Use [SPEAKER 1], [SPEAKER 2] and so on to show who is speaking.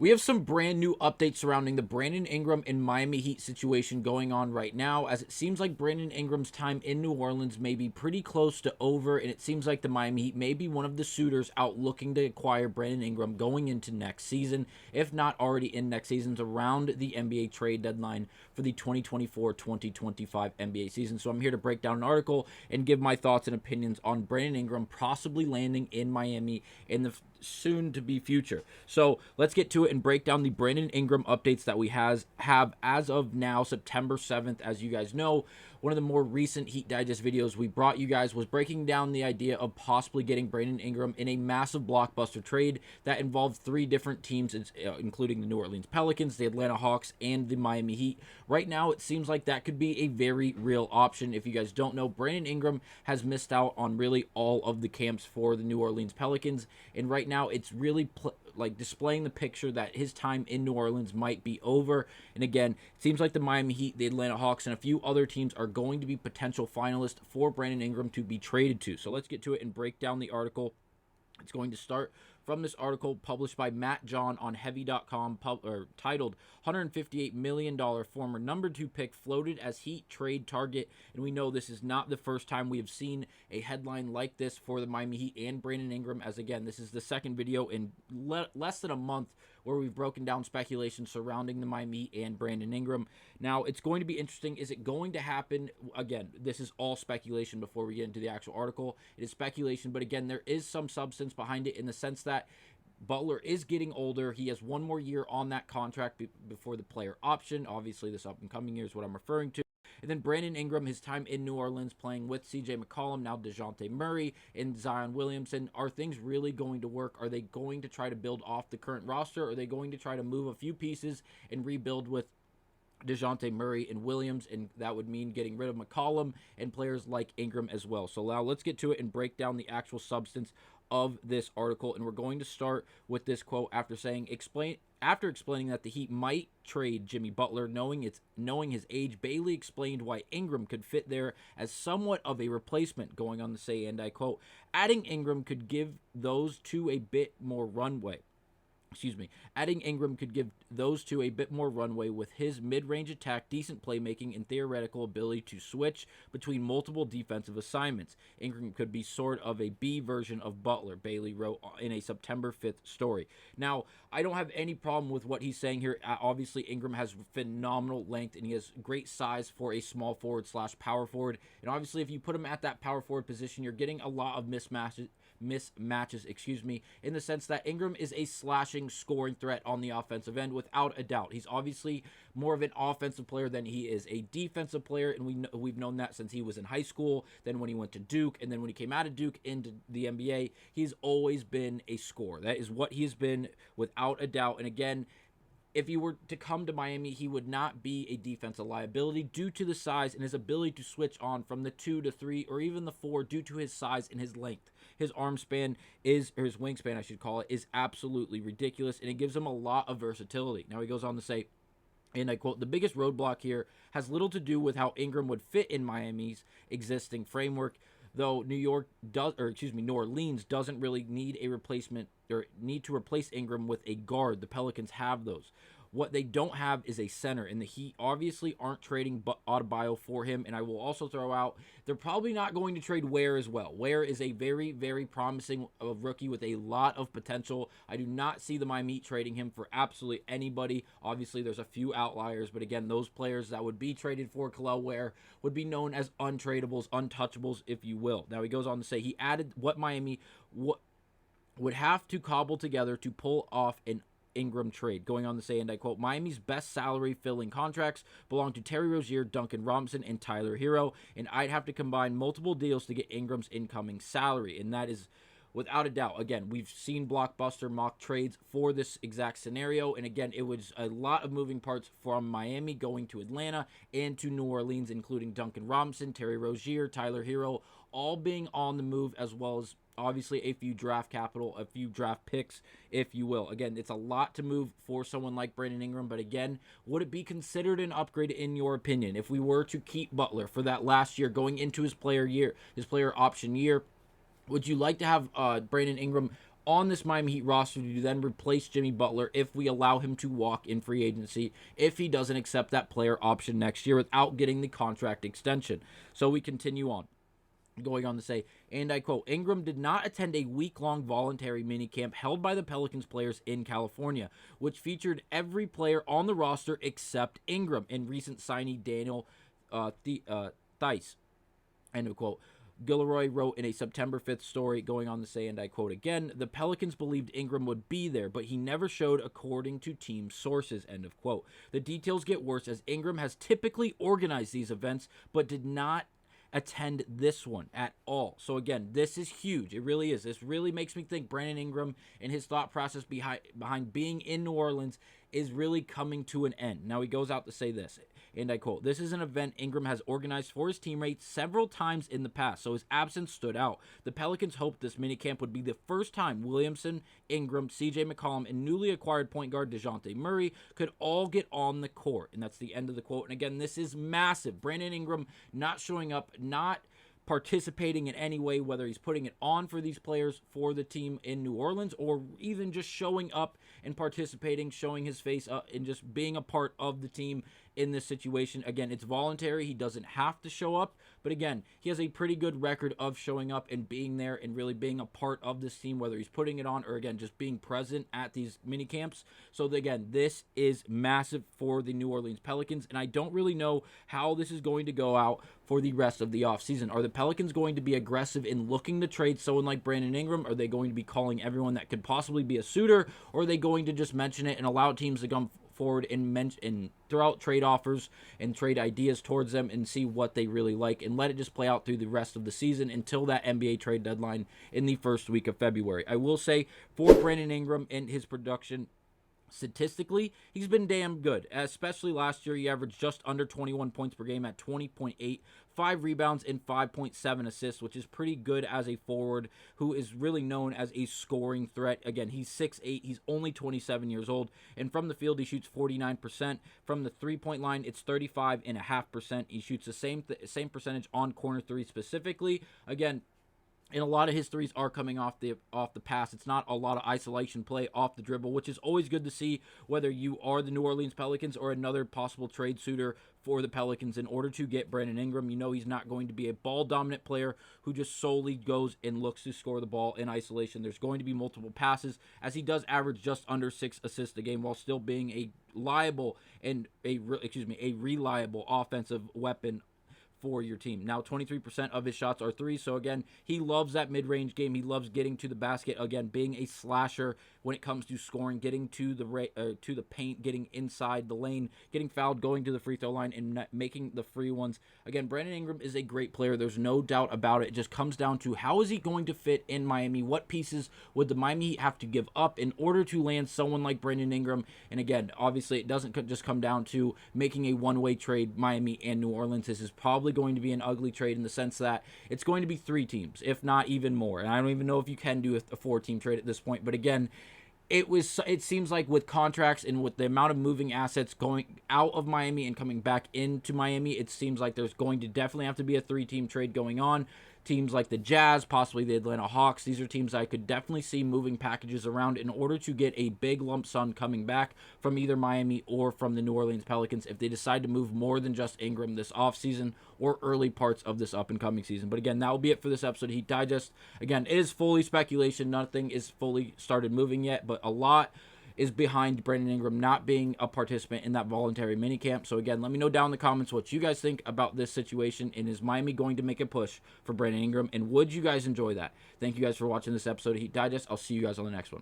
[SPEAKER 1] We have some brand new updates surrounding the Brandon Ingram and Miami Heat situation going on right now, as it seems like Brandon Ingram's time in New Orleans may be pretty close to over, and it seems like the Miami Heat may be one of the suitors out looking to acquire Brandon Ingram going into next season, if not already in next season's around the NBA trade deadline for the 2024-2025 NBA season. So I'm here to break down an article and give my thoughts and opinions on Brandon Ingram possibly landing in Miami in the soon-to-be future. So let's get to it and break down the Brandon Ingram updates that we have as of now, September 7th. As you guys know, one of the more recent Heat Digest videos we brought you guys was breaking down the idea of possibly getting Brandon Ingram in a massive blockbuster trade that involved three different teams, including the New Orleans Pelicans, the Atlanta Hawks, and the Miami Heat. Right now, it seems like that could be a very real option. If you guys don't know, Brandon Ingram has missed out on really all of the camps for the New Orleans Pelicans, and right now it's really displaying the picture that his time in New Orleans might be over. And again, it seems like the Miami Heat, the Atlanta Hawks, and a few other teams are going to be potential finalists for Brandon Ingram to be traded to. So let's get to it and break down the article. It's going to start from this article published by Matt John on Heavy.com, titled $158 million former number 2 pick floated as Heat trade target. And we know this is not the first time we have seen a headline like this for the Miami Heat and Brandon Ingram, as again, this is the second video in less than a month where we've broken down speculation surrounding the Miami Heat and Brandon Ingram. Now, it's going to be interesting. Is it going to happen? Again, this is all speculation before we get into the actual article. It is speculation, but again, there is some substance behind it in the sense that Butler is getting older. He has one more year on that contract before the player option. Obviously, this up-and-coming year is what I'm referring to. And then Brandon Ingram, his time in New Orleans playing with C.J. McCollum, now DeJounte Murray, and Zion Williamson. Are things really going to work? Are they going to try to build off the current roster? Or are they going to try to move a few pieces and rebuild with DeJounte Murray and Williams? And that would mean getting rid of McCollum and players like Ingram as well. So now let's get to it and break down the actual substance of this article. And we're going to start with this quote after explaining that the Heat might trade Jimmy Butler, knowing his age. Bailey explained why Ingram could fit there as somewhat of a replacement, going on to say, and I quote, adding Ingram could give those two a bit more runway. Adding Ingram could give those two a bit more runway with his mid-range attack, decent playmaking, and theoretical ability to switch between multiple defensive assignments. Ingram could be sort of a B version of Butler, Bailey wrote in a September 5th story. Now, I don't have any problem with what he's saying here. Obviously, Ingram has phenomenal length, and he has great size for a small forward / power forward. And obviously, if you put him at that power forward position, you're getting a lot of mismatches, in the sense that Ingram is a slashing, scoring threat on the offensive end without a doubt. He's obviously more of an offensive player than he is a defensive player, and we've known that since he was in high school, then when he went to Duke, and then when he came out of Duke into the NBA. He's always been a scorer. That is what he has been without a doubt. And again, if he were to come to Miami, he would not be a defensive liability due to the size and his ability to switch on from the 2 to 3 or even the 4 due to his size and his length. His arm span his wingspan, I should call it, is absolutely ridiculous, and it gives him a lot of versatility. Now he goes on to say, and I quote, the biggest roadblock here has little to do with how Ingram would fit in Miami's existing framework, though New Orleans doesn't really need a replacement or need to replace Ingram with a guard. The Pelicans have those. What they don't have is a center, and the Heat obviously aren't trading Adebayo for him. And I will also throw out, they're probably not going to trade Ware as well. Ware is a very, very promising rookie with a lot of potential. I do not see the Miami Heat trading him for absolutely anybody. Obviously, there's a few outliers, but again, those players that would be traded for Kel'el Ware would be known as untradables, untouchables, if you will. Now, he goes on to say he added what Miami would have to cobble together to pull off an Ingram trade, going on to say, and I quote, Miami's best salary filling contracts belong to Terry Rozier, Duncan Robinson, and Tyler Hero, and I'd have to combine multiple deals to get Ingram's incoming salary, and that is without a doubt. Again, we've seen blockbuster mock trades for this exact scenario, and again, it was a lot of moving parts from Miami going to Atlanta and to New Orleans, including Duncan Robinson, Terry Rozier, Tyler Hero, all being on the move, as well as obviously a few draft capital, a few draft picks, if you will. Again, it's a lot to move for someone like Brandon Ingram, but again, would it be considered an upgrade in your opinion if we were to keep Butler for that last year going into his player option year? Would you like to have Brandon Ingram on this Miami Heat roster to then replace Jimmy Butler if we allow him to walk in free agency, if he doesn't accept that player option next year without getting the contract extension. So we continue on. Going on to say, and I quote, Ingram did not attend a week-long voluntary minicamp held by the Pelicans players in California, which featured every player on the roster except Ingram and recent signee Daniel Theis. End of quote. Gilroy wrote in a September 5th story, going on to say, and I quote again, the Pelicans believed Ingram would be there, but he never showed according to team sources, end of quote. The details get worse as Ingram has typically organized these events, but did not attend this one at all. So again, this is huge. It really is. This really makes me think Brandon Ingram and his thought process behind being in New Orleans is really coming to an end. Now he goes out to say this, and I quote, this is an event Ingram has organized for his teammates several times in the past, so his absence stood out. The Pelicans hoped this minicamp would be the first time Williamson, Ingram, CJ McCollum, and newly acquired point guard DeJounte Murray could all get on the court. And that's the end of the quote. And again, this is massive. Brandon Ingram not showing up, not participating in any way, whether he's putting it on for these players for the team in New Orleans or even just showing up and participating, showing his face and just being a part of the team in this situation. Again, it's voluntary. He doesn't have to show up. But again, he has a pretty good record of showing up and being there and really being a part of this team, whether he's putting it on or, again, just being present at these mini camps. So, again, this is massive for the New Orleans Pelicans, and I don't really know how this is going to go out for the rest of the offseason. Are the Pelicans going to be aggressive in looking to trade someone like Brandon Ingram? Are they going to be calling everyone that could possibly be a suitor? Or are they going to just mention it and allow teams to come forward and throw out trade offers and trade ideas towards them and see what they really like and let it just play out through the rest of the season until that NBA trade deadline in the first week of February? I will say for Brandon Ingram and his production, statistically, he's been damn good. Especially last year, he averaged just under 21 points per game at 20.8, 5 rebounds, and 5.7 assists, which is pretty good as a forward who is really known as a scoring threat. Again, he's 6'8", he's only 27 years old, and from the field, he shoots 49%. From the three-point line, it's 35.5%. He shoots the same percentage on corner three specifically. Again, and a lot of his threes are coming off the pass. It's not a lot of isolation play off the dribble, which is always good to see, whether you are the New Orleans Pelicans or another possible trade suitor for the Pelicans. In order to get Brandon Ingram, you know he's not going to be a ball-dominant player who just solely goes and looks to score the ball in isolation. There's going to be multiple passes, as he does average just under 6 assists a game while still being a reliable offensive weapon for your team. Now, 23% of his shots are threes. So again, he loves that mid-range game. He loves getting to the basket. Again, being a slasher when it comes to scoring, getting to the paint, getting inside the lane, getting fouled, going to the free throw line, and making the free ones. Again, Brandon Ingram is a great player. There's no doubt about it. It just comes down to how is he going to fit in Miami? What pieces would the Miami Heat have to give up in order to land someone like Brandon Ingram? And again, obviously, it doesn't just come down to making a one-way trade, Miami and New Orleans. This is probably going to be an ugly trade in the sense that it's going to be 3 teams, if not even more. And I don't even know if you can do a 4-team trade at this point. But again, it seems like with contracts and with the amount of moving assets going out of Miami and coming back into Miami, it seems like there's going to definitely have to be a 3-team trade going on. Teams like the Jazz, possibly the Atlanta Hawks, these are teams I could definitely see moving packages around in order to get a big lump sum coming back from either Miami or from the New Orleans Pelicans if they decide to move more than just Ingram this offseason or early parts of this up-and-coming season. But again, that will be it for this episode of Heat Digest. Again, it is fully speculation. Nothing is fully started moving yet, but a lot is behind Brandon Ingram not being a participant in that voluntary minicamp. So again, let me know down in the comments what you guys think about this situation, and is Miami going to make a push for Brandon Ingram, and would you guys enjoy that? Thank you guys for watching this episode of Heat Digest. I'll see you guys on the next one.